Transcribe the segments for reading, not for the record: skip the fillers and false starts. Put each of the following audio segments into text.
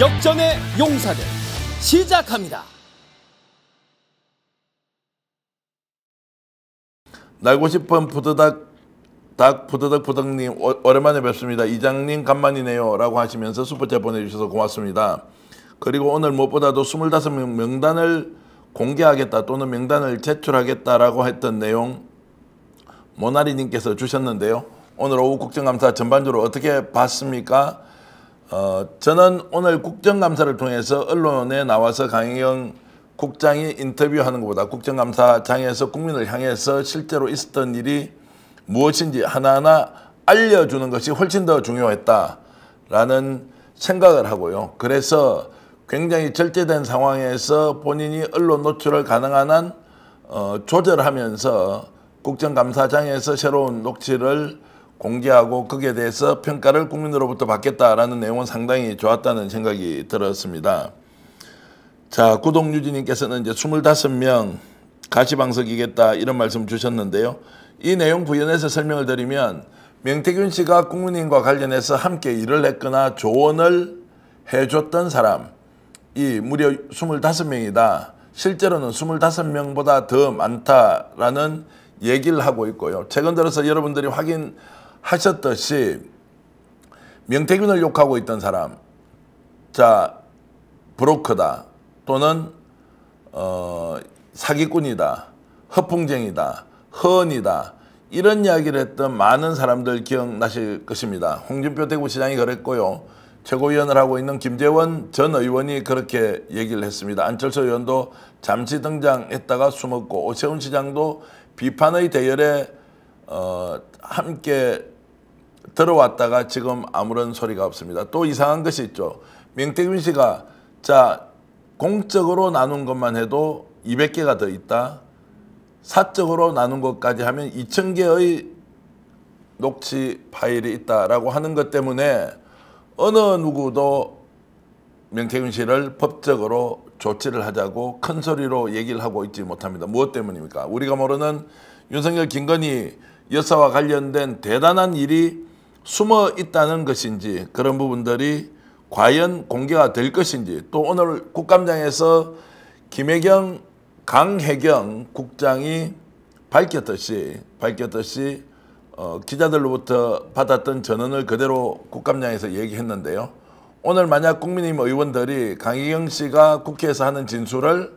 역전의 용사들 시작합니다. 날고 싶은 푸드덕님 오랜만에 뵙습니다. 이장님 간만이네요 라고 하시면서 슈퍼챗 보내주셔서 고맙습니다. 그리고 오늘 무엇보다도 25명 명단을 공개하겠다 또는 명단을 제출하겠다라고 했던 내용 모나리님께서 주셨는데요. 오늘 오후 국정감사 전반적으로 어떻게 봤습니까? 저는 오늘 국정감사를 통해서 언론에 나와서 강희경 국장이 인터뷰하는 것보다 국정감사장에서 국민을 향해서 실제로 있었던 일이 무엇인지 하나하나 알려주는 것이 훨씬 더 중요했다라는 생각을 하고요. 그래서 굉장히 절제된 상황에서 본인이 언론 노출을 가능한 한 조절하면서 국정감사장에서 새로운 녹취를 공개하고 거기에 대해서 평가를 국민으로부터 받겠다라는 내용은 상당히 좋았다는 생각이 들었습니다. 자, 구독유지님께서는 이제 25명 가시방석이겠다 이런 말씀 주셨는데요. 이 내용 부연해서 설명을 드리면 명태균 씨가 국민의힘과 관련해서 함께 일을 했거나 조언을 해줬던 사람이 무려 25명이다. 실제로는 25명보다 더 많다라는 얘기를 하고 있고요. 최근 들어서 여러분들이 확인하셨듯이 명태균을 욕하고 있던 사람, 자, 브로커다 또는 사기꾼이다, 허풍쟁이다, 허언이다 이런 이야기를 했던 많은 사람들 기억나실 것입니다. 홍준표 대구시장이 그랬고요. 최고위원을 하고 있는 김재원 전 의원이 그렇게 얘기를 했습니다. 안철수 의원도 잠시 등장했다가 숨었고 오세훈 시장도 비판의 대열에 함께 들어왔다가 지금 아무런 소리가 없습니다. 또 이상한 것이 있죠. 명태균 씨가 자 공적으로 나눈 것만 해도 200개가 더 있다. 사적으로 나눈 것까지 하면 2000개의 녹취 파일이 있다라고 하는 것 때문에 어느 누구도 명태균 씨를 법적으로 조치를 하자고 큰 소리로 얘기를 하고 있지 못합니다. 무엇 때문입니까? 우리가 모르는 윤석열, 김건희 여사와 관련된 대단한 일이 숨어 있다는 것인지 그런 부분들이 과연 공개가 될 것인지 또 오늘 국감장에서 김혜경, 강혜경 국장이 밝혔듯이 기자들로부터 받았던 전언을 그대로 국감장에서 얘기했는데요. 오늘 만약 국민의힘 의원들이 강혜경 씨가 국회에서 하는 진술을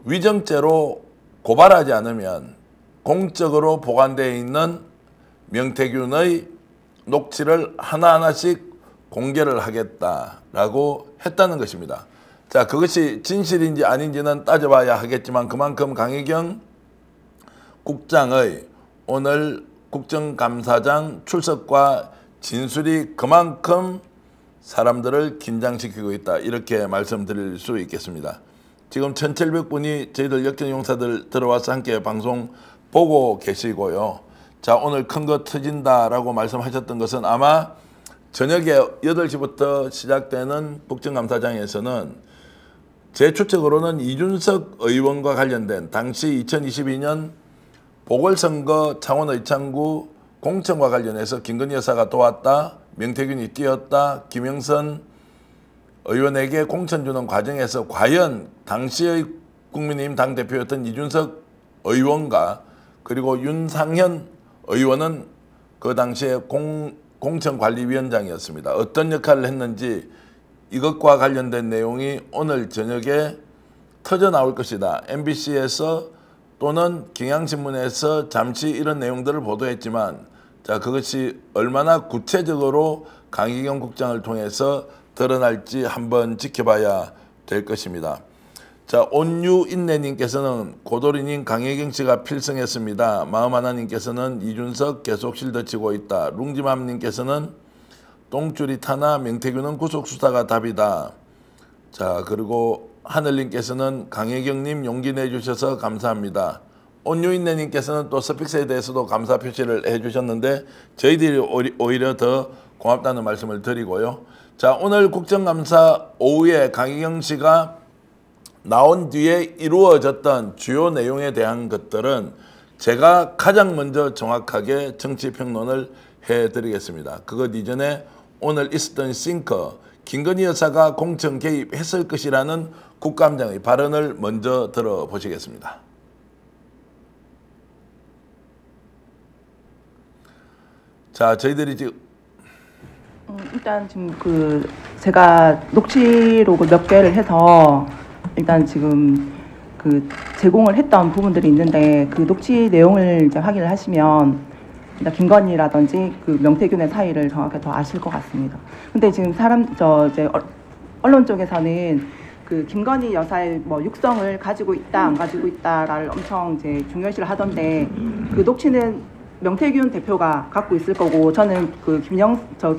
위정죄로 고발하지 않으면 공적으로 보관되어 있는 명태균의 녹취를 하나하나씩 공개를 하겠다라고 했다는 것입니다. 자, 그것이 진실인지 아닌지는 따져봐야 하겠지만 그만큼 강혜경 국장의 오늘 국정감사장 출석과 진술이 그만큼 사람들을 긴장시키고 있다. 이렇게 말씀드릴 수 있겠습니다. 지금 1700분이 저희들 역전용사들 들어와서 함께 방송 보고 계시고요. 자, 오늘 큰 거 터진다라고 말씀하셨던 것은 아마 저녁에 8시부터 시작되는 국정감사장에서는 제 추측으로는 이준석 의원과 관련된 당시 2022년 보궐선거 창원 의창구 공천과 관련해서 김건희 여사가 도왔다, 명태균이 뛰었다, 김영선 의원에게 공천 주는 과정에서 과연 당시의 국민의힘 당대표였던 이준석 의원과 그리고 윤상현 의원은 그 당시에 공천관리위원장이었습니다. 어떤 역할을 했는지 이것과 관련된 내용이 오늘 저녁에 터져 나올 것이다. MBC에서 또는 경향신문에서 잠시 이런 내용들을 보도했지만 자, 그것이 얼마나 구체적으로 강희경 국장을 통해서 드러날지 한번 지켜봐야 될 것입니다. 자, 온유인내님께서는 고도리님 강혜경 씨가 필승했습니다. 마음하나님께서는 이준석 계속 실드치고 있다. 룽지맘님께서는 똥줄이 타나 명태균은 구속수사가 답이다. 자, 그리고 하늘님께서는 강혜경님 용기 내주셔서 감사합니다. 온유인내님께서는 또 스픽스에 대해서도 감사 표시를 해주셨는데 저희들이 오히려 더 고맙다는 말씀을 드리고요. 자, 오늘 국정감사 오후에 강혜경 씨가 나온 뒤에 이루어졌던 주요 내용에 대한 것들은 제가 가장 먼저 정확하게 정치평론을 해드리겠습니다. 그것 이전에 오늘 있었던 싱커 김건희 여사가 공천 개입했을 것이라는 국감장의 발언을 먼저 들어보시겠습니다. 자, 저희들이 지금 일단 지금 제가 녹취록을 몇 개를 해서 일단 지금 제공을 했던 부분들이 있는데 그 녹취 내용을 이제 확인을 하시면 일단 김건희라든지 명태균의 사이를 정확히 더 아실 것 같습니다. 근데 지금 이제 언론 쪽에서는 김건희 여사의 뭐 육성을 가지고 있다 안 가지고 있다를 엄청 이제 중요시를 하던데 그 녹취는 명태균 대표가 갖고 있을 거고 저는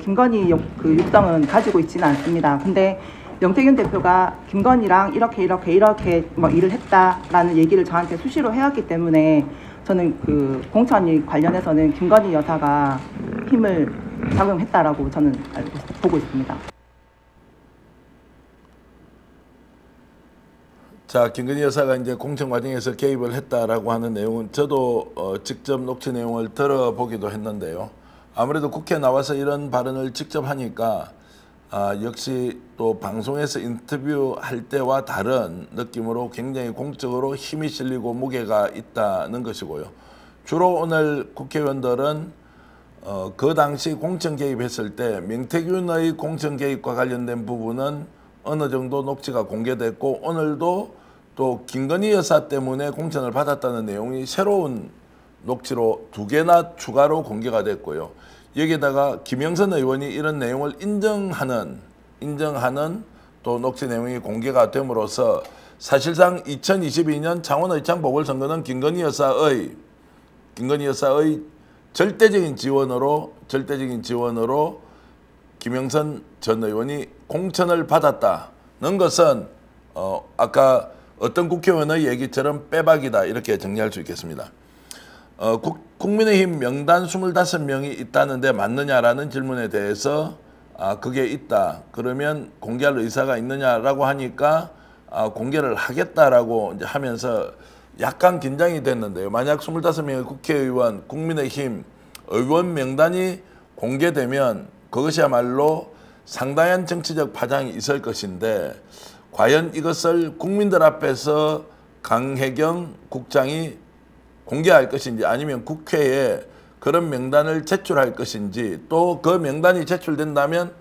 김건희 육성은 가지고 있지는 않습니다. 근데 명태균 대표가 김건희랑 이렇게 뭐 일을 했다라는 얘기를 저한테 수시로 해왔기 때문에 저는 공천이 관련해서는 김건희 여사가 힘을 작용했다라고 저는 보고 있습니다. 자, 김건희 여사가 이제 공천 과정에서 개입을 했다라고 하는 내용은 저도 직접 녹취 내용을 들어보기도 했는데요. 아무래도 국회에 나와서 이런 발언을 직접 하니까 역시 또 방송에서 인터뷰할 때와 다른 느낌으로 굉장히 공적으로 힘이 실리고 무게가 있다는 것이고요. 주로 오늘 국회의원들은 그 당시 공천 개입했을 때 명태균의 공천 개입과 관련된 부분은 어느 정도 녹취가 공개됐고 오늘도 또 김건희 여사 때문에 공천을 받았다는 내용이 새로운 녹취로 2개나 추가로 공개가 됐고요. 여기에다가 김영선 의원이 이런 내용을 인정하는 또 녹취 내용이 공개가 됨으로써 사실상 2022년 창원의창 보궐선거는 김건희 여사의 절대적인 지원으로 김영선 전 의원이 공천을 받았다는 것은 아까 어떤 국회의원의 얘기처럼 빼박이다 이렇게 정리할 수 있겠습니다. 국민의힘 명단 25명이 있다는데 맞느냐라는 질문에 대해서 그게 있다. 그러면 공개할 의사가 있느냐라고 하니까 공개를 하겠다라고 이제 하면서 약간 긴장이 됐는데요. 만약 25명의 국회의원, 국민의힘 의원 명단이 공개되면 그것이야말로 상당한 정치적 파장이 있을 것인데 과연 이것을 국민들 앞에서 강혜경 국장이 공개할 것인지 아니면 국회에 그런 명단을 제출할 것인지 또 그 명단이 제출된다면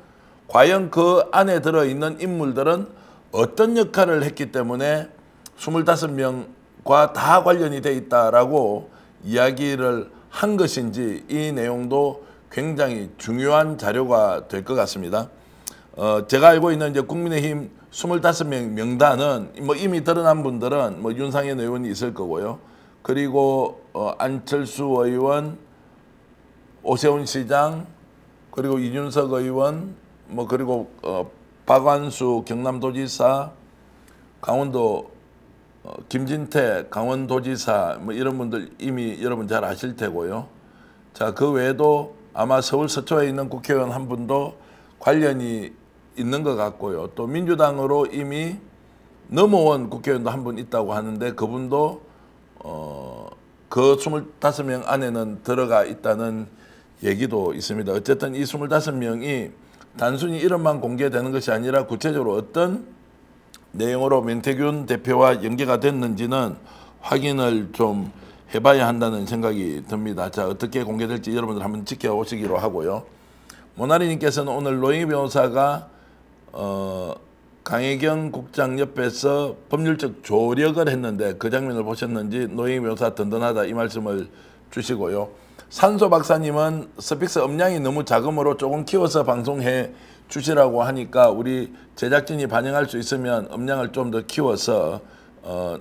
과연 그 안에 들어있는 인물들은 어떤 역할을 했기 때문에 25명과 다 관련이 돼 있다라고 이야기를 한 것인지 이 내용도 굉장히 중요한 자료가 될 것 같습니다. 제가 알고 있는 이제 국민의힘 25명 명단은 뭐 이미 드러난 분들은 뭐 윤상현 의원이 있을 거고요. 그리고 안철수 의원, 오세훈 시장, 그리고 이준석 의원, 뭐 그리고 박완수 경남도지사, 강원도 김진태 강원도지사 뭐 이런 분들 이미 여러분 잘 아실 테고요. 자, 그 외에도 아마 서울 서초에 있는 국회의원 한 분도 관련이 있는 것 같고요. 또 민주당으로 이미 넘어온 국회의원도 한 분 있다고 하는데 그분도 그 25명 안에는 들어가 있다는 얘기도 있습니다. 어쨌든 이 25명이 단순히 이름만 공개되는 것이 아니라 구체적으로 어떤 내용으로 명태균 대표와 연계가 됐는지는 확인을 좀 해봐야 한다는 생각이 듭니다. 자, 어떻게 공개될지 여러분들 한번 지켜보시기로 하고요. 모나리님께서는 오늘 노영희 변호사가 강혜경 국장 옆에서 법률적 조력을 했는데 그 장면을 보셨는지 노영희 변호사 든든하다 이 말씀을 주시고요. 산소 박사님은 스픽스 음량이 너무 작음으로 조금 키워서 방송해 주시라고 하니까 우리 제작진이 반영할 수 있으면 음량을 좀 더 키워서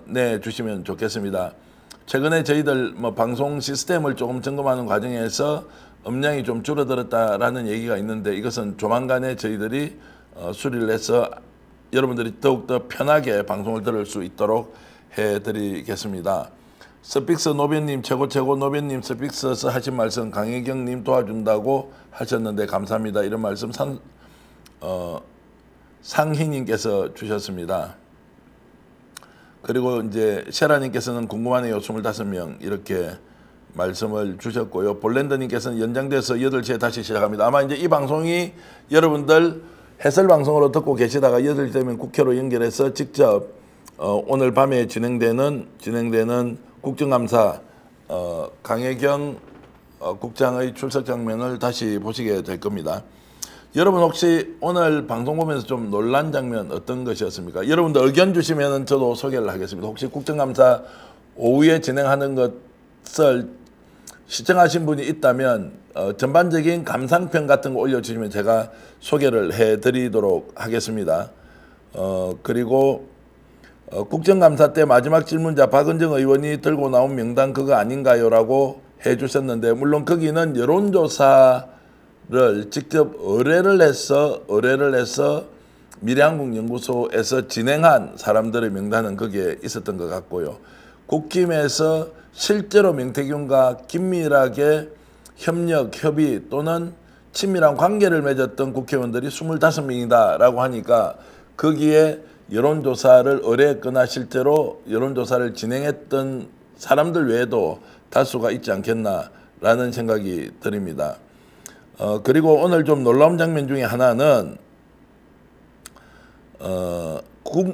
내주시면 좋겠습니다. 최근에 저희들 뭐 방송 시스템을 조금 점검하는 과정에서 음량이 좀 줄어들었다라는 얘기가 있는데 이것은 조만간에 저희들이 수리를 해서 여러분들이 더욱더 편하게 방송을 들을 수 있도록 해드리겠습니다. 스픽스 노변님 최고 노변님 스픽스에서 하신 말씀 강혜경님 도와준다고 하셨는데 감사합니다. 이런 말씀 상희님께서 주셨습니다. 그리고 이제 셰라님께서는 궁금하네요. 25명 이렇게 말씀을 주셨고요. 볼랜드님께서는 연장돼서 8시에 다시 시작합니다. 아마 이제 이 방송이 여러분들 해설 방송으로 듣고 계시다가 8시 되면 국회로 연결해서 직접 오늘 밤에 진행되는 국정감사 강혜경 국장의 출석 장면을 다시 보시게 될 겁니다. 여러분 혹시 오늘 방송 보면서 좀 놀란 장면 어떤 것이었습니까? 여러분들 의견 주시면 저도 소개를 하겠습니다. 혹시 국정감사 오후에 진행하는 것을 시청하신 분이 있다면 전반적인 감상평 같은 거 올려주시면 제가 소개를 해드리도록 하겠습니다. 그리고 국정감사 때 마지막 질문자 박은정 의원이 들고 나온 명단 그거 아닌가요? 라고 해주셨는데 물론 거기는 여론조사를 직접 의뢰를 해서 미래한국연구소에서 진행한 사람들의 명단은 거기에 있었던 것 같고요. 국힘에서 실제로 명태균과 긴밀하게 협력, 협의 또는 친밀한 관계를 맺었던 국회의원들이 25명이다 라고 하니까 거기에 여론조사를 의뢰했거나 실제로 여론조사를 진행했던 사람들 외에도 다수가 있지 않겠나라는 생각이 듭니다. 그리고 오늘 좀 놀라운 장면 중에 하나는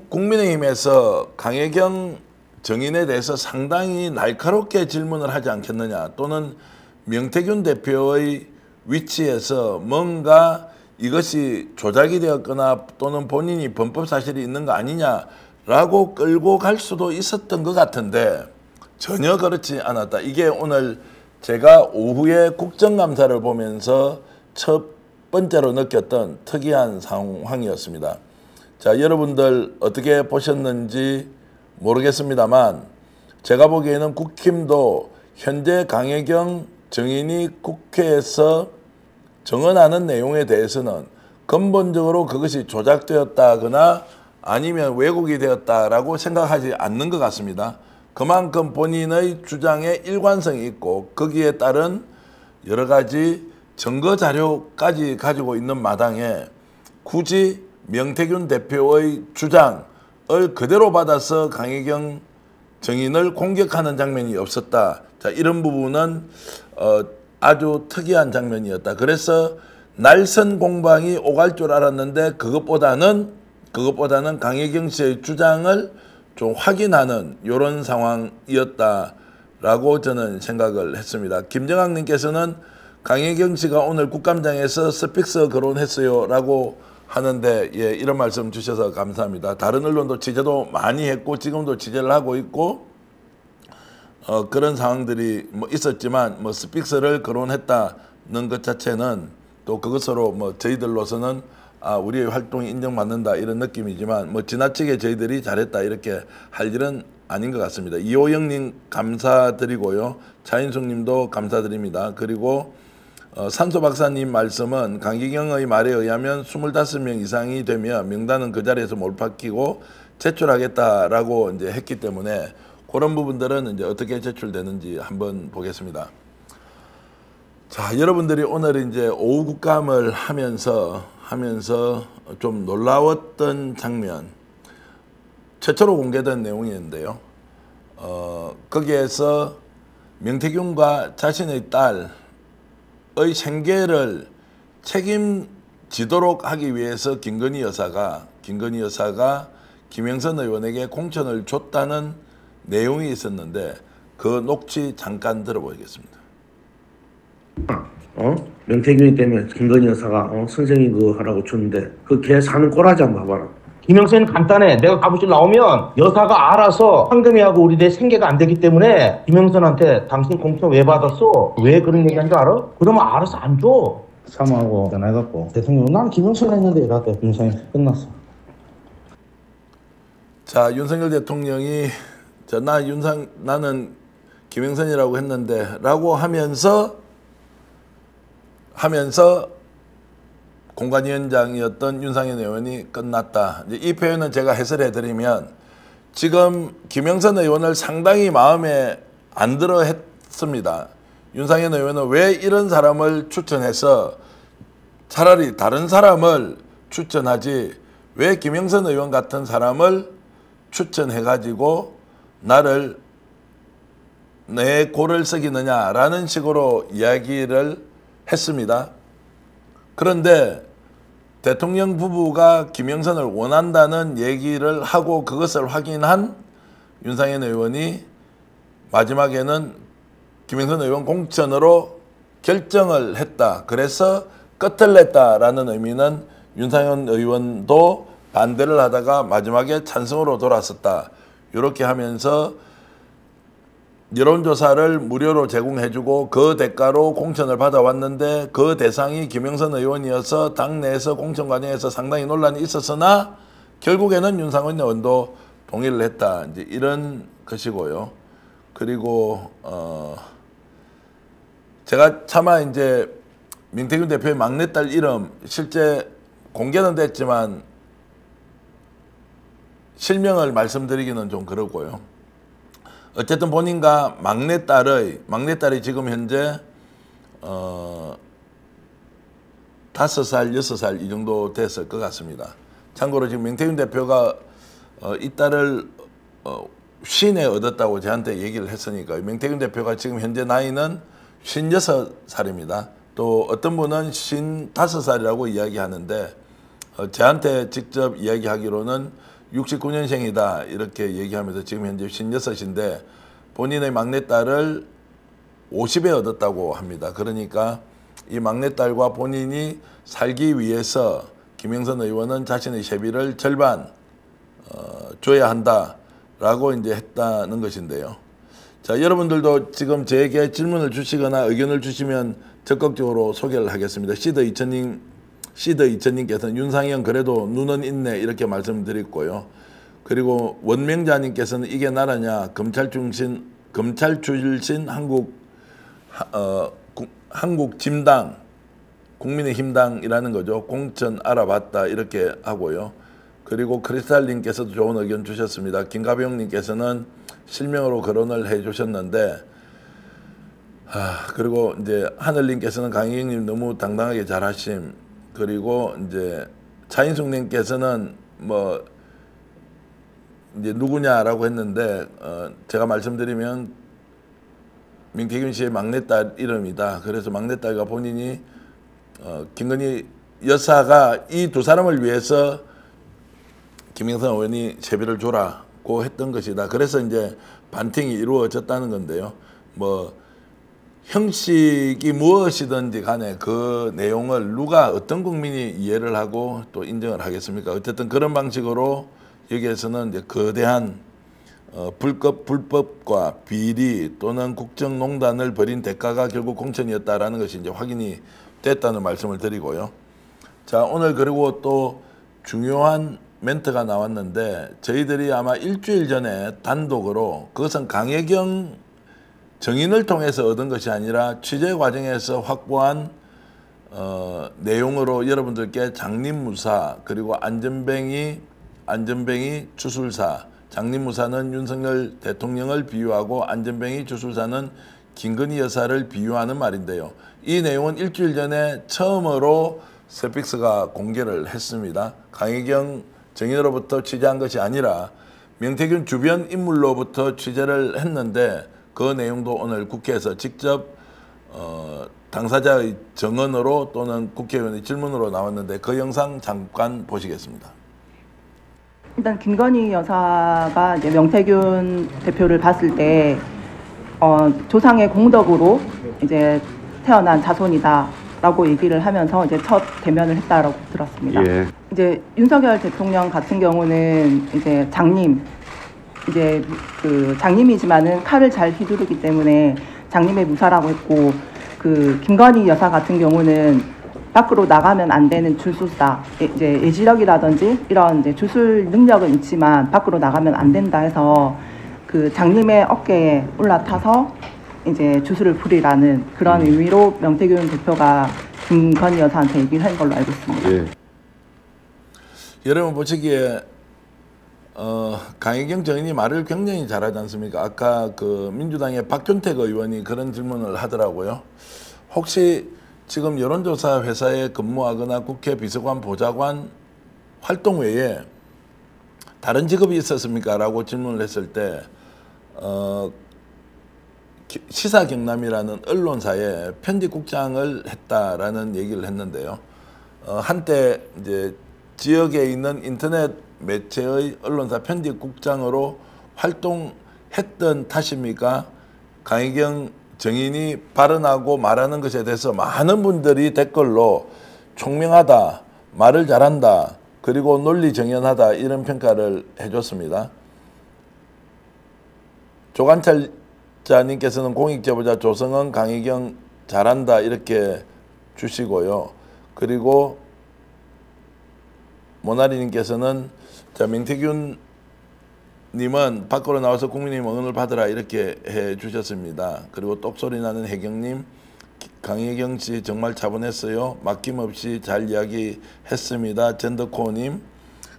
국민의힘에서 강혜경 정인에 대해서 상당히 날카롭게 질문을 하지 않겠느냐 또는 명태균 대표의 위치에서 뭔가 이것이 조작이 되었거나 또는 본인이 범법 사실이 있는 거 아니냐라고 끌고 갈 수도 있었던 것 같은데 전혀 그렇지 않았다. 이게 오늘 제가 오후에 국정감사를 보면서 첫 번째로 느꼈던 특이한 상황이었습니다. 자, 여러분들 어떻게 보셨는지 모르겠습니다만 제가 보기에는 국힘도 현재 강혜경 정인이 국회에서 정언하는 내용에 대해서는 근본적으로 그것이 조작되었다거나 아니면 왜곡이 되었다라고 생각하지 않는 것 같습니다. 그만큼 본인의 주장에 일관성이 있고 거기에 따른 여러 가지 증거 자료까지 가지고 있는 마당에 굳이 명태균 대표의 주장을 그대로 받아서 강혜경 정인을 공격하는 장면이 없었다. 자, 이런 부분은 아주 특이한 장면이었다. 그래서 날선 공방이 오갈 줄 알았는데 그것보다는 강혜경 씨의 주장을 좀 확인하는 이런 상황이었다라고 저는 생각을 했습니다. 김정학 님께서는 강혜경 씨가 오늘 국감장에서 스픽서 거론했어요 라고 하는데 예, 이런 말씀 주셔서 감사합니다. 다른 언론도 취재도 많이 했고 지금도 취재를 하고 있고 그런 상황들이 뭐 있었지만 뭐 스픽서를 거론했다는 것 자체는 또 그것으로 뭐 저희들로서는 우리의 활동이 인정받는다 이런 느낌이지만 뭐 지나치게 저희들이 잘했다 이렇게 할 일은 아닌 것 같습니다. 이호영님 감사드리고요. 차인숙님도 감사드립니다. 그리고 산소 박사님 말씀은 강기경의 말에 의하면 25명 이상이 되면 명단은 그 자리에서 몰박히고 제출하겠다라고 이제 했기 때문에 그런 부분들은 이제 어떻게 제출되는지 한번 보겠습니다. 자, 여러분들이 오늘 이제 오후 국감을 하면서 좀 놀라웠던 장면, 최초로 공개된 내용이었는데요. 거기에서 명태균과 자신의 딸의 생계를 책임지도록 하기 위해서 김건희 여사가 김영선 의원에게 공천을 줬다는 내용이 있었는데 그 녹취 잠깐 들어보겠습니다. 명태균이 때문에 김건희 여사가 선생이 그거 하라고 줬는데 그 걔 사는 꼬라지 한번 봐봐라. 김영선은 간단해. 내가 가부실 나오면 여사가 알아서 황금이하고 우리 내 생계가 안 되기 때문에 김영선한테 당신 공천 왜 받았어? 왜 그런 얘기한 줄 알아? 그러면 알아서 안 줘. 사모하고 전화해갖고 대통령 나는 김영선 했는데 이랬대. 윤상이 끝났어. 자, 윤석열 대통령이 나는 김영선이라고 했는데 라고 하면서 공관위원장이었던 윤상현 의원이 끝났다. 이제 이 표현은 제가 해설해드리면 지금 김영선 의원을 상당히 마음에 안 들어 했습니다. 윤상현 의원은 왜 이런 사람을 추천해서 차라리 다른 사람을 추천하지 왜 김영선 의원 같은 사람을 추천해가지고 나를 내 골을 썩이느냐라는 식으로 이야기를 했습니다. 그런데 대통령 부부가 김영선을 원한다는 얘기를 하고 그것을 확인한 윤상현 의원이 마지막에는 김영선 의원 공천으로 결정을 했다. 그래서 끝을 냈다라는 의미는 윤상현 의원도 반대를 하다가 마지막에 찬성으로 돌아섰다. 이렇게 하면서 여론조사를 무료로 제공해주고 그 대가로 공천을 받아왔는데 그 대상이 김영선 의원이어서 당내에서 공천 과정에서 상당히 논란이 있었으나 결국에는 윤상현 의원도 동의를 했다. 이제 이런 것이고요. 그리고 제가 차마 이제 명태균 대표의 막내딸 이름 실제 공개는 됐지만 실명을 말씀드리기는 좀 그렇고요. 어쨌든 본인과 막내딸이 지금 현재 5살, 6살 이 정도 됐을 것 같습니다. 참고로 지금 명태균 대표가 이 딸을 쉰에 얻었다고 저한테 얘기를 했으니까 명태균 대표가 지금 현재 나이는 56살입니다. 또 어떤 분은 55살이라고 이야기하는데 저한테 직접 이야기하기로는 69년생이다 이렇게 얘기하면서 지금 현재 56인데 본인의 막내딸을 50에 얻었다고 합니다. 그러니까 이 막내딸과 본인이 살기 위해서 김영선 의원은 자신의 세비를 절반 줘야 한다라고 이제 했다는 것인데요. 자, 여러분들도 지금 저에게 질문을 주시거나 의견을 주시면 적극적으로 소개를 하겠습니다. 시더 이천님께서는 윤상현 그래도 눈은 있네 이렇게 말씀드렸고요. 그리고 원명자님께서는 이게 나라냐 검찰 출신 한국 짐당 국민의힘당이라는 거죠. 공천 알아봤다 이렇게 하고요. 그리고 크리스탈님께서도 좋은 의견 주셨습니다. 김가병님께서는 실명으로 거론을 해주셨는데 그리고 이제 하늘님께서는 강희경님 너무 당당하게 잘하심. 그리고 이제 차인숙님께서는 뭐 이제 누구냐라고 했는데 제가 말씀드리면 명태균 씨의 막내딸 이름이다. 그래서 막내딸과 본인이 김건희 여사가 이 두 사람을 위해서 김영선 의원이 세비를 줘라고 했던 것이다. 그래서 이제 반팅이 이루어졌다는 건데요. 뭐 형식이 무엇이든지 간에 그 내용을 누가 어떤 국민이 이해를 하고 또 인정을 하겠습니까? 어쨌든 그런 방식으로 여기에서는 이제 거대한 불법과 비리 또는 국정농단을 벌인 대가가 결국 공천이었다라는 것이 이제 확인이 됐다는 말씀을 드리고요. 자, 오늘 그리고 또 중요한 멘트가 나왔는데 저희들이 아마 일주일 전에 단독으로 그것은 강혜경 정인을 통해서 얻은 것이 아니라 취재 과정에서 확보한 내용으로 여러분들께 장립무사 그리고 안전뱅이 주술사, 장립무사는 윤석열 대통령을 비유하고 안전뱅이 주술사는 김건희 여사를 비유하는 말인데요. 이 내용은 일주일 전에 처음으로 서픽스가 공개를 했습니다. 강혜경 정인으로부터 취재한 것이 아니라 명태균 주변 인물로부터 취재를 했는데 그 내용도 오늘 국회에서 직접 당사자의 증언으로 또는 국회의원의 질문으로 나왔는데 그 영상 잠깐 보시겠습니다. 일단 김건희 여사가 이제 명태균 대표를 봤을 때 조상의 공덕으로 이제 태어난 자손이다라고 얘기를 하면서 이제 첫 대면을 했다라고 들었습니다. 예. 이제 윤석열 대통령 같은 경우는 이제 이제 그 장님이지만은 칼을 잘 휘두르기 때문에 장님의 무사라고 했고 그 김건희 여사 같은 경우는 밖으로 나가면 안 되는 주술사, 이제 예지력이라든지 이런 이제 주술 능력은 있지만 밖으로 나가면 안 된다 해서 그 장님의 어깨에 올라타서 이제 주술을 부리라는 그런 의미로 명태균 대표가 김건희 여사한테 얘기를 한 걸로 알고 있습니다. 예. 여러분 보시기에 강혜경 정인이 말을 굉장히 잘하지 않습니까? 아까 그 민주당의 박준택 의원이 그런 질문을 하더라고요. 혹시 지금 여론조사 회사에 근무하거나 국회 비서관, 보좌관 활동 외에 다른 직업이 있었습니까? 라고 질문을 했을 때 시사경남이라는 언론사에 편집국장을 했다라는 얘기를 했는데요. 한때 이제 지역에 있는 인터넷 매체의 언론사 편집국장으로 활동했던 탓입니까? 강희경 정인이 발언하고 말하는 것에 대해서 많은 분들이 댓글로 총명하다, 말을 잘한다, 그리고 논리정연하다 이런 평가를 해줬습니다. 조관찰자님께서는 공익제보자 조성은 강희경 잘한다 이렇게 주시고요. 그리고 모나리님께서는 자 민태균 님은 밖으로 나와서 국민의 응원을 받으라 이렇게 해 주셨습니다. 그리고 똑소리 나는 혜경님, 강혜경 씨 정말 차분했어요. 막힘없이 잘 이야기했습니다. 젠더코어님,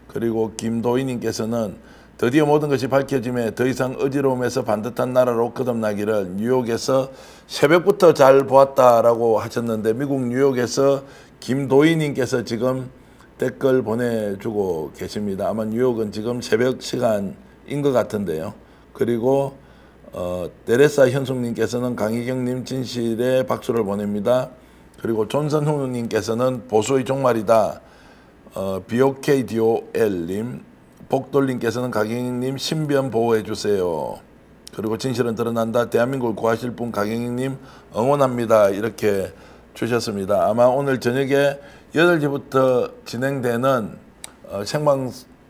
그리고 김도희님께서는 드디어 모든 것이 밝혀짐에 더 이상 어지러움에서 반듯한 나라로 거듭나기를 뉴욕에서 새벽부터 잘 보았다라고 하셨는데 미국 뉴욕에서 김도희님께서 지금 댓글 보내주고 계십니다. 아마 뉴욕은 지금 새벽 시간인 것 같은데요. 그리고 데레사 현숙님께서는 강희경님 진실에 박수를 보냅니다. 그리고 존선후님께서는 보수의 종말이다. BOKDOL님, 복돌님께서는 강희경님 신변 보호해 주세요. 그리고 진실은 드러난다. 대한민국을 구하실 분 강희경님 응원합니다. 이렇게 주셨습니다. 아마 오늘 저녁에 8시부터 진행되는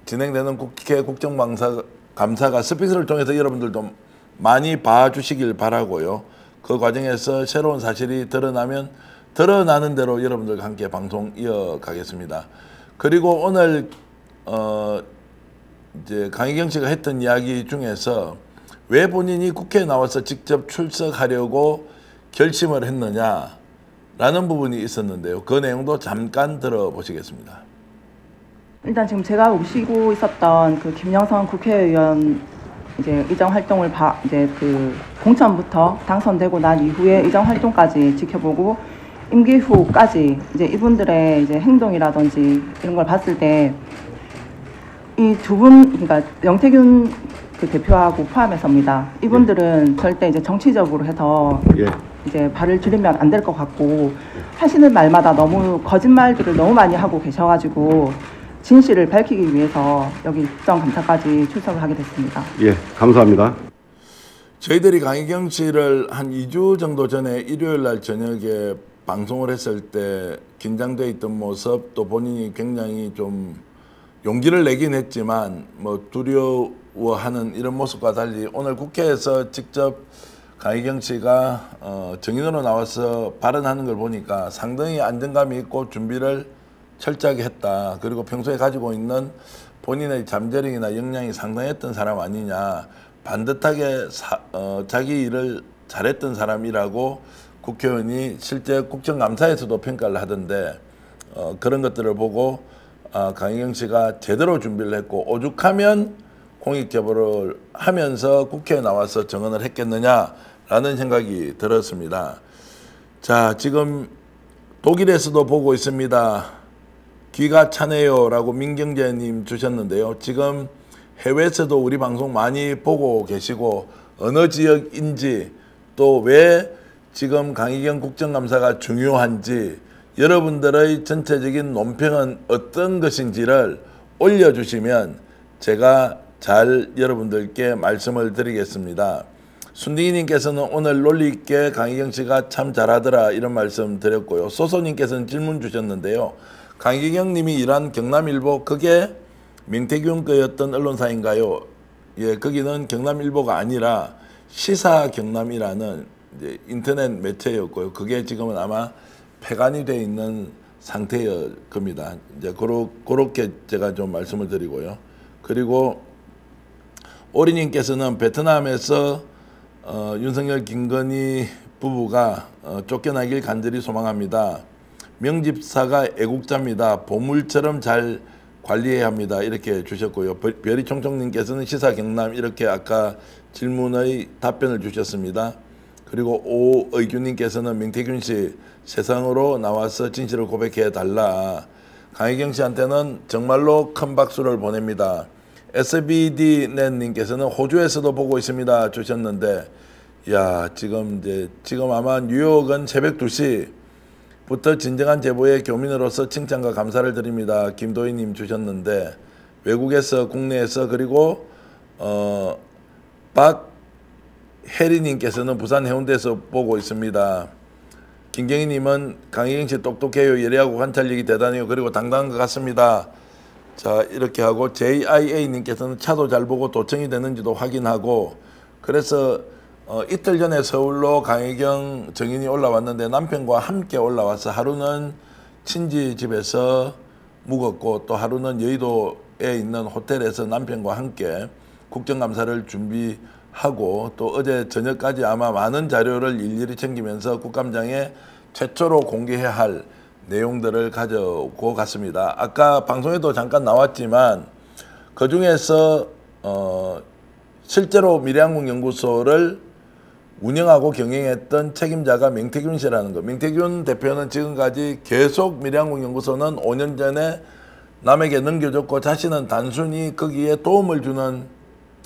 진행되는 국회 국정감사가 스피스를 통해서 여러분들도 많이 봐주시길 바라고요. 그 과정에서 새로운 사실이 드러나면 드러나는 대로 여러분들과 함께 방송 이어가겠습니다. 그리고 오늘 이제 강희경 씨가 했던 이야기 중에서 왜 본인이 국회에 나와서 직접 출석하려고 결심을 했느냐라는 부분이 있었는데요. 그 내용도 잠깐 들어보시겠습니다. 일단 지금 제가 모시고 있었던 그 김영선 국회의원 이제 의정 활동을 이제 그 공천부터 당선되고 난 이후에 의정 활동까지 지켜보고 임기 후까지 이제 이분들의 이제 행동이라든지 이런 걸 봤을 때 이 두 분, 그러니까 영태균 그 대표하고 포함해서입니다. 이분들은 절대 이제 정치적으로 해서 이제 발을 줄이면 안 될 것 같고 하시는 말마다 너무 거짓말들을 너무 많이 하고 계셔가지고 진실을 밝히기 위해서 여기 국정감사까지 출석을 하게 됐습니다. 예, 감사합니다. 저희들이 강희경 씨를 한 2주 정도 전에 일요일 날 저녁에 방송을 했을 때 긴장돼 있던 모습, 또 본인이 굉장히 좀 용기를 내긴 했지만 뭐 두려워하는 이런 모습과 달리 오늘 국회에서 직접 강희경 씨가 정인으로 나와서 발언하는 걸 보니까 상당히 안정감이 있고 준비를 철저하게 했다. 그리고 평소에 가지고 있는 본인의 잠재력이나 역량이 상당했던 사람 아니냐. 반듯하게 자기 일을 잘했던 사람이라고 국회의원이 실제 국정감사에서도 평가를 하던데 그런 것들을 보고 강희경 씨가 제대로 준비를 했고 오죽하면 공익제보를 하면서 국회에 나와서 정언을 했겠느냐라는 생각이 들었습니다. 자, 지금 독일에서도 보고 있습니다. 귀가 차네요 라고 민경재님 주셨는데요. 지금 해외에서도 우리 방송 많이 보고 계시고 어느 지역인지 또 왜 지금 강희경 국정감사가 중요한지 여러분들의 전체적인 논평은 어떤 것인지를 올려주시면 제가 잘 여러분들께 말씀을 드리겠습니다. 순딩이님께서는 오늘 논리 있게 강희경 씨가 참 잘하더라 이런 말씀 드렸고요. 소소님께서는 질문 주셨는데요. 강희경 님이 일한 경남일보 그게 민태균 거였던 언론사인가요? 예, 거기는 경남일보가 아니라 시사경남이라는 이제 인터넷 매체였고요. 그게 지금은 아마 폐간이 되어 있는 상태일 겁니다. 이제 그렇게 제가 좀 말씀을 드리고요. 그리고 오리님께서는 베트남에서 윤석열 김건희 부부가 쫓겨나길 간절히 소망합니다. 명집사가 애국자입니다. 보물처럼 잘 관리해야 합니다. 이렇게 주셨고요. 별이총총님께서는 시사경남 이렇게 아까 질문의 답변을 주셨습니다. 그리고 오의규님께서는 민태균 씨 세상으로 나와서 진실을 고백해 달라. 강희경 씨한테는 정말로 큰 박수를 보냅니다. SBD넷님께서는 호주에서도 보고 있습니다 주셨는데, 야 지금 아마 뉴욕은 새벽 2시, 부터 진정한 제보의 교민으로서 칭찬과 감사를 드립니다. 김도희님 주셨는데 외국에서 국내에서 그리고 박혜리님께서는 부산 해운대에서 보고 있습니다. 김경희님은 강희경 씨 똑똑해요. 예리하고 관찰력이 대단해요. 그리고 당당한 것 같습니다. 자 이렇게 하고 JIA님께서는 차도 잘 보고 도청이 되는지도 확인하고 그래서 이틀 전에 서울로 강혜경 정인이 올라왔는데 남편과 함께 올라와서 하루는 친지 집에서 묵었고 또 하루는 여의도에 있는 호텔에서 남편과 함께 국정감사를 준비하고 또 어제 저녁까지 아마 많은 자료를 일일이 챙기면서 국감장에 최초로 공개해야 할 내용들을 가져오고 갔습니다. 아까 방송에도 잠깐 나왔지만 그 중에서 실제로 미래한국연구소를 운영하고 경영했던 책임자가 명태균 씨라는 거. 명태균 대표는 지금까지 계속 미래한국연구소는 5년 전에 남에게 넘겨줬고 자신은 단순히 거기에 도움을 주는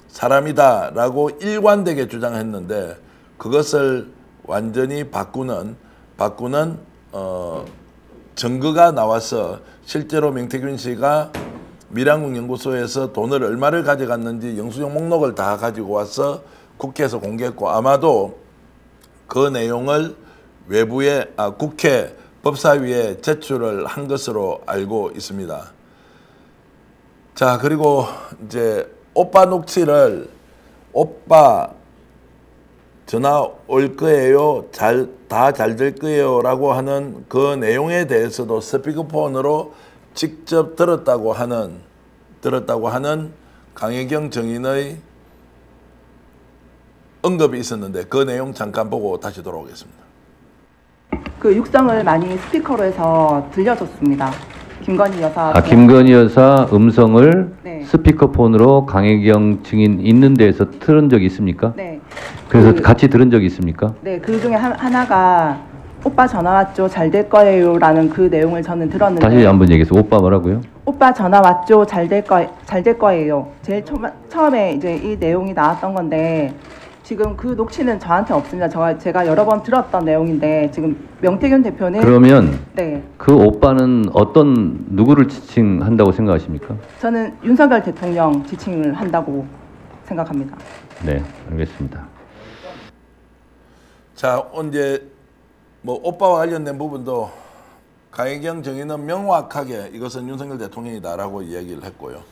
사람이다라고 일관되게 주장했는데 그것을 완전히 바꾸는 증거가 나와서 실제로 명태균 씨가 미래한국연구소에서 돈을 얼마를 가져갔는지 영수증 목록을 다 가지고 와서 국회에서 공개했고 아마도 그 내용을 외부에 국회 법사위에 제출을 한 것으로 알고 있습니다. 자 그리고 이제 오빠 녹취를 오빠 전화 올 거예요. 다 잘 될 거예요. 라고 하는 그 내용에 대해서도 스피커폰으로 직접 들었다고 하는 강혜경 정인의 언급이 있었는데 그 내용 잠깐 보고 다시 돌아오겠습니다. 그 육성을 많이 스피커로 해서 들려줬습니다. 김건희 여사. 김건희 여사 음성을 네. 스피커폰으로 강혜경 증인 있는 데에서 틀은 적이 있습니까? 네. 그래서 같이 들은 적이 있습니까? 네, 그 중에 하나가 오빠 전화 왔죠, 잘 될 거예요라는 그 내용을 저는 들었는데. 다시 한번 얘기해서 오빠 뭐라고요? 오빠 전화 왔죠, 잘 될 거예요. 제일 처음에 이제 이 내용이 나왔던 건데 지금 그 녹취는 저한테 없습니다. 제가 여러 번 들었던 내용인데 지금 명태균 대표는 그러면 네. 그 오빠는 누구를 지칭한다고 생각하십니까? 저는 윤석열 대통령 지칭을 한다고 생각합니다. 네, 알겠습니다. 자, 이제 뭐 오빠와 관련된 부분도 강혜경 정의는 명확하게 이것은 윤석열 대통령이다라고 이야기를 했고요.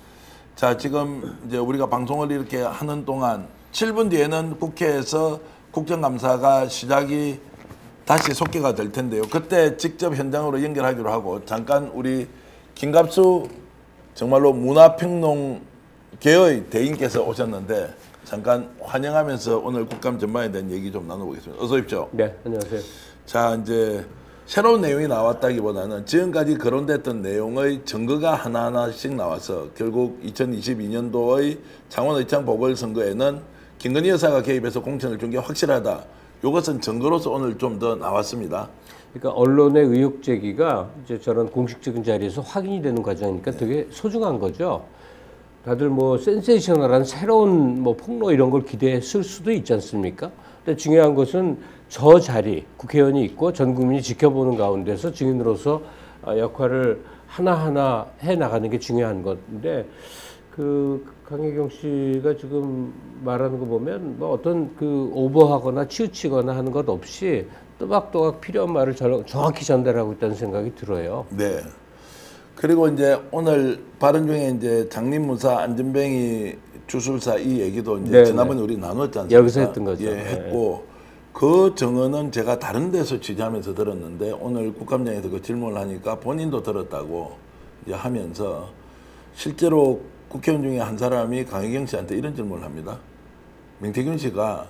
자, 지금 이제 우리가 방송을 이렇게 하는 동안 7분 뒤에는 국회에서 국정감사가 시작이 다시 속개가 될 텐데요. 그때 직접 현장으로 연결하기로 하고 잠깐 우리 김갑수 정말로 문화평론계의 대인께서 오셨는데 잠깐 환영하면서 오늘 국감 전반에 대한 얘기 좀 나눠보겠습니다. 어서 오십시오. 네, 안녕하세요. 자, 이제 새로운 내용이 나왔다기보다는 지금까지 거론됐던 내용의 증거가 하나하나씩 나와서 결국 2022년도의 창원의창 보궐선거에는 김건희 여사가 개입해서 공천을 준 게 확실하다. 이것은 증거로서 오늘 좀 더 나왔습니다. 그러니까 언론의 의혹 제기가 이제 저런 공식적인 자리에서 확인이 되는 과정이니까 되게 소중한 거죠. 다들 뭐 센세이셔널한 새로운 뭐 폭로 이런 걸 기대했을 수도 있지 않습니까? 근데 중요한 것은 저 자리 국회의원이 있고 전 국민이 지켜보는 가운데서 증인으로서 역할을 하나하나 해 나가는 게 중요한 건데 그 강혜경 씨가 지금 말하는 거 보면 뭐 어떤 그 오버하거나 치우치거나 하는 것 없이 또박또박 필요한 말을 정확히 전달하고 있다는 생각이 들어요. 네. 그리고 이제 오늘 발언 중에 이제 장립무사 안전뱅이 주술사 이 얘기도 이제 네네. 지난번에 우리 나눴지 않습니까? 여기서 했던 거죠. 예, 했고 그 증언은 제가 다른 데서 취재하면서 들었는데 오늘 국감장에서 그 질문을 하니까 본인도 들었다고 이제 하면서 실제로 국회의원 중에 한 사람이 강혜경 씨한테 이런 질문을 합니다. 명태균 씨가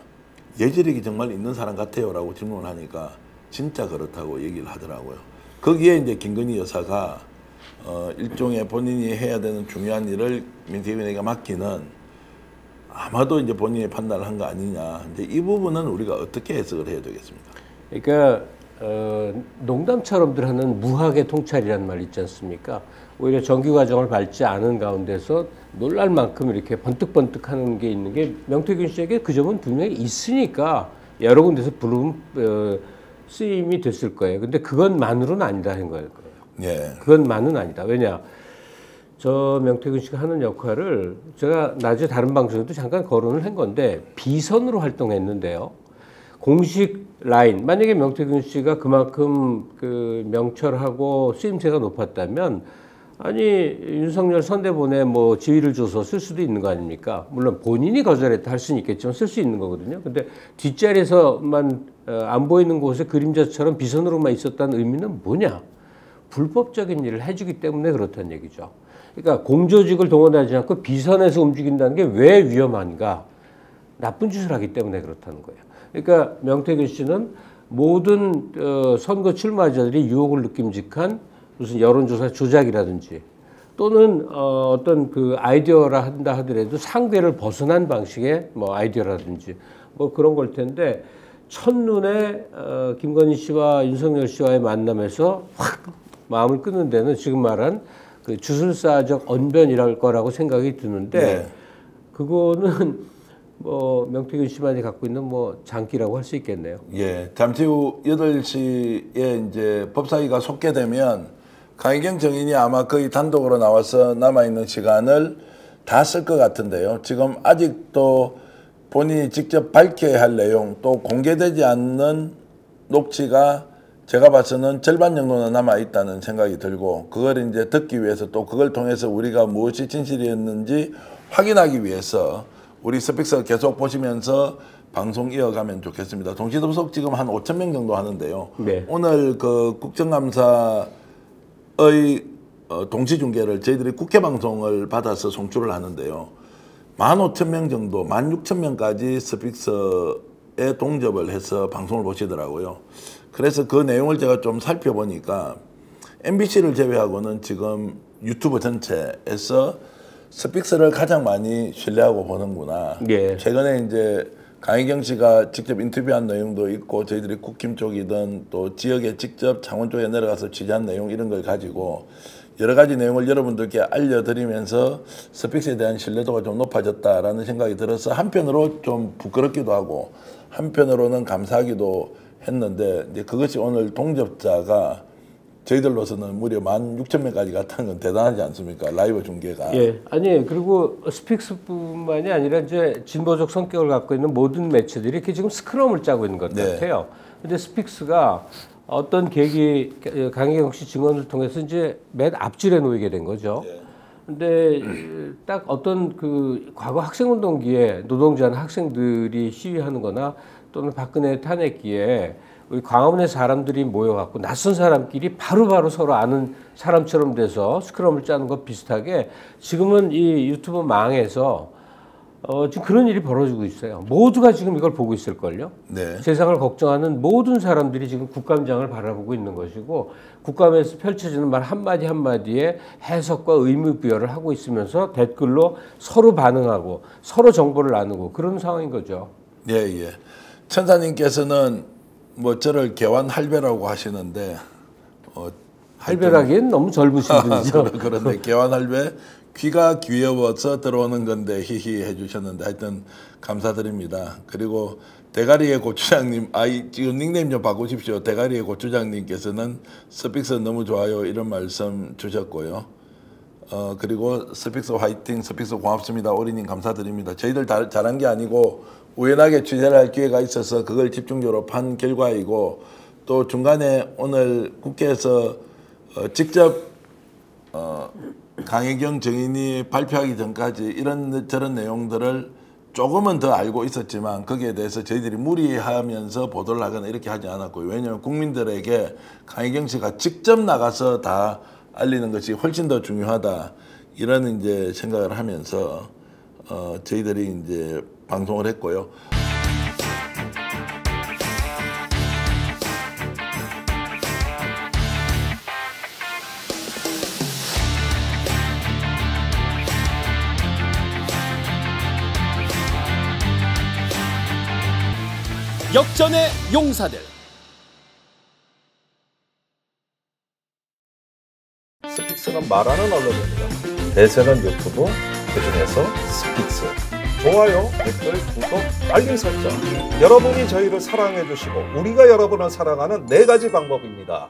예지력이 정말 있는 사람 같아요라고 질문을 하니까 진짜 그렇다고 얘기를 하더라고요. 거기에 이제 김건희 여사가 일종의 본인이 해야 되는 중요한 일을 명태균에게 맡기는 아마도 이제 본인이 판단을 한 거 아니냐. 이제 이 부분은 우리가 어떻게 해석을 해야 되겠습니까? 그러니까 농담처럼들 하는 무학의 통찰이라는 말 있지 않습니까? 오히려 정규 과정을 밟지 않은 가운데서 놀랄 만큼 이렇게 번뜩번뜩하는 게 있는 게 명태균 씨에게 그 점은 분명히 있으니까 여러 군데서 쓰임이 됐을 거예요. 근데 그것만으로는 아니다 한 거예요. 예. 그것만은 아니다. 왜냐? 저 명태균 씨가 하는 역할을 제가 낮에 다른 방송에도 잠깐 거론을 한 건데 비선으로 활동했는데요. 공식 라인, 만약에 명태균 씨가 그만큼 그 명철하고 쓰임새가 높았다면 아니 윤석열 선대본에 뭐 지위를 줘서 쓸 수도 있는 거 아닙니까? 물론 본인이 거절했다 할 수는 있겠지만 쓸 수 있는 거거든요. 근데 뒷자리에서만 안 보이는 곳에 그림자처럼 비선으로만 있었다는 의미는 뭐냐? 불법적인 일을 해주기 때문에 그렇다는 얘기죠. 그러니까 공조직을 동원하지 않고 비선에서 움직인다는 게 왜 위험한가? 나쁜 짓을 하기 때문에 그렇다는 거예요. 그러니까 명태균 씨는 모든 선거 출마자들이 유혹을 느낌직한 무슨 여론조사 조작이라든지 또는 어떤 그 아이디어라 한다 하더라도 상대를 벗어난 방식의 뭐 아이디어라든지 뭐 그런 걸 텐데 첫눈에 김건희 씨와 윤석열 씨와의 만남에서 확 마음을 끊는 데는 지금 말한 그 주술사적 언변이랄 거라고 생각이 드는데 네. 그거는 뭐 명태균 씨만이 갖고 있는 뭐 장기라고 할 수 있겠네요. 예. 잠시 후 8시에 이제 법사위가 속개되면 강희경 정인이 아마 거의 단독으로 나와서 남아있는 시간을 다 쓸 것 같은데요. 지금 아직도 본인이 직접 밝혀야 할 내용 또 공개되지 않는 녹취가 제가 봐서는 절반 정도는 남아있다는 생각이 들고 그걸 이제 듣기 위해서 또 그걸 통해서 우리가 무엇이 진실이었는지 확인하기 위해서 우리 스픽서 계속 보시면서 방송 이어가면 좋겠습니다. 동시접속 지금 한 5,000명 정도 하는데요. 네. 오늘 그 국정감사의 동시 중계를 저희들이 국회 방송을 받아서 송출을 하는데요. 15,000명 정도, 16,000명까지 스픽서에 동접을 해서 방송을 보시더라고요. 그래서 그 내용을 제가 좀 살펴보니까 MBC를 제외하고는 지금 유튜브 전체에서 스픽서를 가장 많이 신뢰하고 보는구나. 예. 최근에 이제 강희경 씨가 직접 인터뷰한 내용도 있고 저희들이 국힘 쪽이든 또 지역에 직접 창원 쪽에 내려가서 취재한 내용 이런 걸 가지고 여러 가지 내용을 여러분들께 알려드리면서 스픽스에 대한 신뢰도가 좀 높아졌다라는 생각이 들어서 한편으로 좀 부끄럽기도 하고 한편으로는 감사하기도 했는데 이제 그것이 오늘 동접자가 저희들로서는 무려 16,000명까지 갔다는 건 대단하지 않습니까? 라이브 중계가. 예. 아니, 그리고 스픽스뿐만이 아니라 이제 진보적 성격을 갖고 있는 모든 매체들이 이렇게 지금 스크럼을 짜고 있는 것 네. 같아요. 근데 스픽스가 어떤 계기, 강희경 씨 증언을 통해서 이제 맨 앞줄에 놓이게 된 거죠. 네. 근데 딱 어떤 그 과거 학생운동기에 노동자나 학생들이 시위하는 거나 또는 박근혜 탄핵기에 우리 광화문에 사람들이 모여갖고 낯선 사람끼리 바로바로 서로 아는 사람처럼 돼서 스크럼을 짜는 것 비슷하게 지금은 이 유튜브 망에서 지금 그런 일이 벌어지고 있어요. 모두가 지금 이걸 보고 있을걸요. 네. 세상을 걱정하는 모든 사람들이 지금 국감장을 바라보고 있는 것이고 국감에서 펼쳐지는 말 한마디 한마디에 해석과 의미 부여를 하고 있으면서 댓글로 서로 반응하고 서로 정보를 나누고 그런 상황인 거죠. 예, 예. 천사님께서는 뭐 저를 개완 할배라고 하시는데 할배라기엔 너무 젊으신 분이죠. 그런데 개완 할배 귀가 귀여워서 들어오는 건데 히히 해주셨는데 하여튼 감사드립니다. 그리고 대가리의 고추장님 지금 닉네임 좀 바꾸십시오. 대가리의 고추장님께서는 스픽스 너무 좋아요 이런 말씀 주셨고요. 그리고 스픽스 화이팅, 스픽스 고맙습니다. 오리님 감사드립니다. 저희들 잘한 게 아니고 우연하게 취재를 할 기회가 있어서 그걸 집중적으로 판 결과이고 또 중간에 오늘 국회에서 직접 강혜경 정인이 발표하기 전까지 이런 저런 내용들을 조금은 더 알고 있었지만 거기에 대해서 저희들이 무리하면서 보도를 하거나 이렇게 하지 않았고요. 왜냐하면 국민들에게 강혜경 씨가 직접 나가서 다 알리는 것이 훨씬 더 중요하다 이런 이제 생각을 하면서 저희들이 이제 방송을 했고요. 역전의 용사들. 스픽스는 말하는 언론입니다. 대세는 유튜브, 그중에서 스픽스. 좋아요, 댓글, 구독, 알림 설정. 여러분이 저희를 사랑해 주시고 우리가 여러분을 사랑하는 4가지 방법입니다.